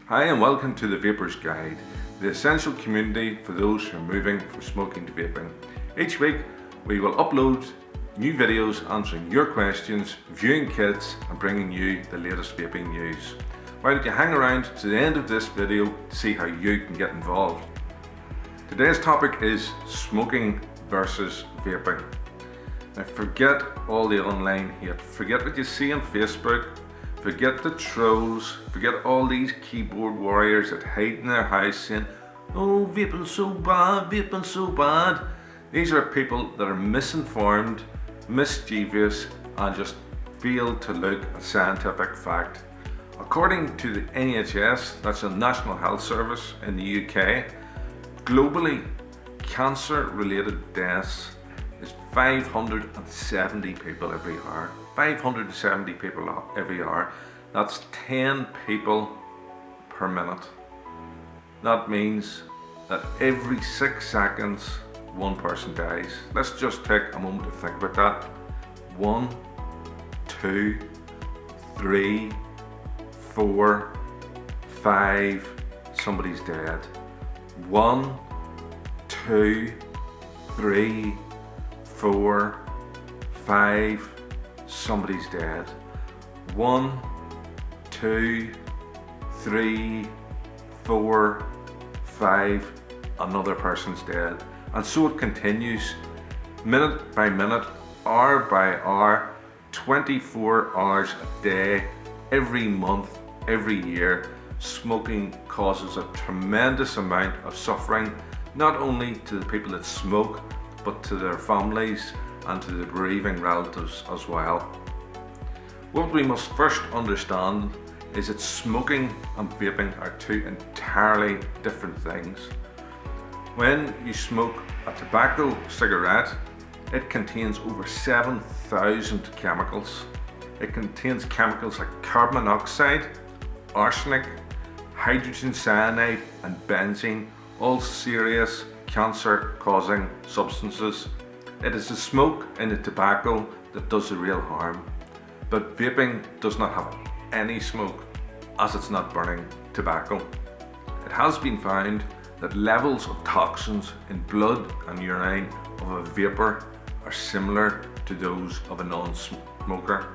Hi and welcome to the Vapers Guide, the essential community for those who are moving from smoking to vaping. Each week we will upload new videos answering your questions, reviewing kits and bringing you the latest vaping news. Why don't you hang around to the end of this video to see how you can get involved. Today's topic is smoking versus vaping. Now forget all the online hate, forget what you see on Facebook, forget the trolls, forget all these keyboard warriors that hide in their house saying, "Oh, vaping's so bad, vaping's so bad." These are people that are misinformed, mischievous and just fail to look at scientific fact. According to the NHS, that's the National Health Service in the UK, globally, cancer-related deaths is 570 people every hour. 570 people every hour. That's 10 people per minute. That means that every 6 seconds, one person dies. Let's just take a moment to think about that. 1, 2, 3, 4, 5, somebody's dead. 1, 2, 3, 4, 5, somebody's dead. 1, 2, 3, 4, 5, another person's dead. And so it continues, minute by minute, hour by hour, 24 hours a day, every month, every year. Smoking causes a tremendous amount of suffering, not only to the people that smoke, but to their families and to the bereaving relatives as well. What we must first understand is that smoking and vaping are two entirely different things. When you smoke a tobacco cigarette, it contains over 7,000 chemicals. It contains chemicals like carbon monoxide, arsenic, hydrogen cyanide and benzene, all serious cancer-causing substances. It is the smoke in the tobacco that does the real harm. But vaping does not have any smoke, as it's not burning tobacco. It has been found that levels of toxins in blood and urine of a vapor are similar to those of a non-smoker.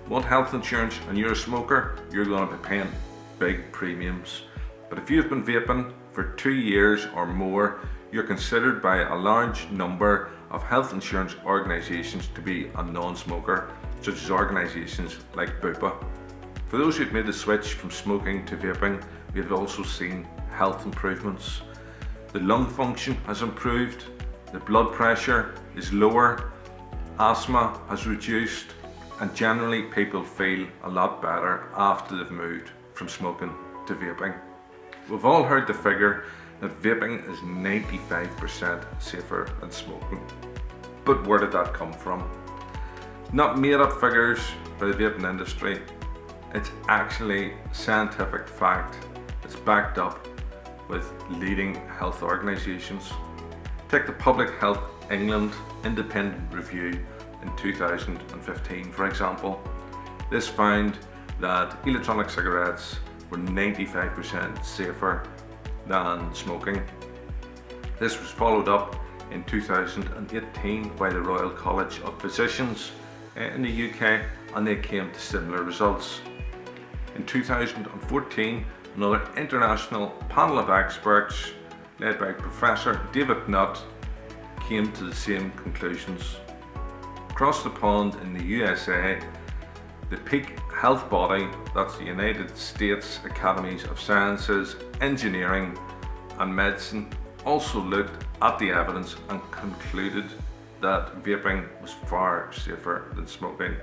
Want health insurance and you're a smoker, you're going to be paying big premiums. But if you've been vaping for 2 years or more, you're considered by a large number of health insurance organisations to be a non-smoker, such as organisations like Bupa. For those who've made the switch from smoking to vaping, we have also seen health improvements. The lung function has improved, the blood pressure is lower, asthma has reduced, and generally people feel a lot better after they've moved from smoking to vaping. We've all heard the figure that vaping is 95% safer than smoking. But where did that come from? Not made up figures by the vaping industry. It's actually scientific fact. It's backed up with leading health organisations. Take the Public Health England independent review in 2015, for example. This found that electronic cigarettes were 95% safer than smoking. This was followed up in 2018 by the Royal College of Physicians in the UK, and they came to similar results. In 2014, another international panel of experts led by Professor David Nutt came to the same conclusions. Across the pond in the USA, the peak health body, that's the United States Academies of Sciences, Engineering and Medicine, also looked at the evidence and concluded that vaping was far safer than smoking.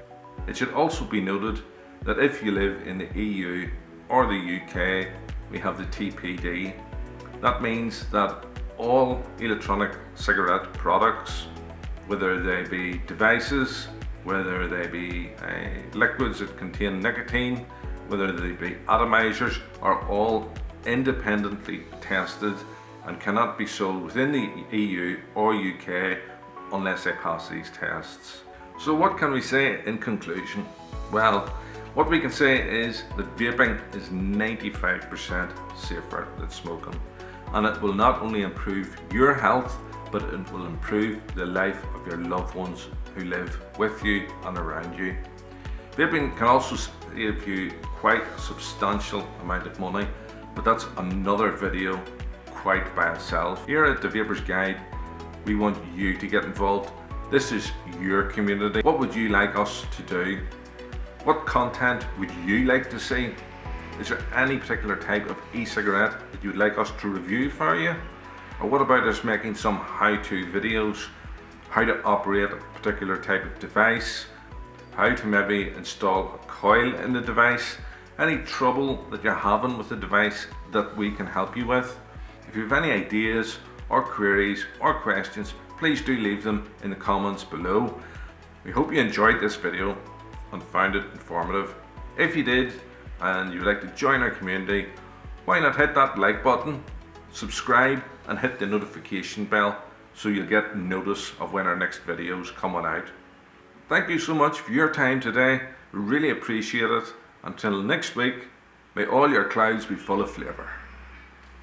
It should also be noted that if you live in the EU or the UK, we have the TPD. That means that all electronic cigarette products, whether they be devices, whether they be liquids that contain nicotine, whether they be atomizers, are all independently tested and cannot be sold within the EU or UK unless they pass these tests. So what can we say in conclusion? Well, What we can say is that vaping is 95% safer than smoking, and it will not only improve your health, but it will improve the life of your loved ones who live with you and around you. Vaping can also save you quite a substantial amount of money, but that's another video quite by itself. Here at The Vapers Guide, we want you to get involved. This is your community. What would you like us to do? What content would you like to see? Is there any particular type of e-cigarette that you'd like us to review for you? Or what about us making some how-to videos? How to operate a particular type of device? How to maybe install a coil in the device? Any trouble that you're having with the device that we can help you with? If you have any ideas or queries or questions, please do leave them in the comments below. We hope you enjoyed this video and found it informative. If you did and you'd like to join our community, why not hit that like button, subscribe and hit the notification bell so you'll get notice of when our next video is coming out. Thank you so much for your time today. We really appreciate it. Until next week, may all your clouds be full of flavour.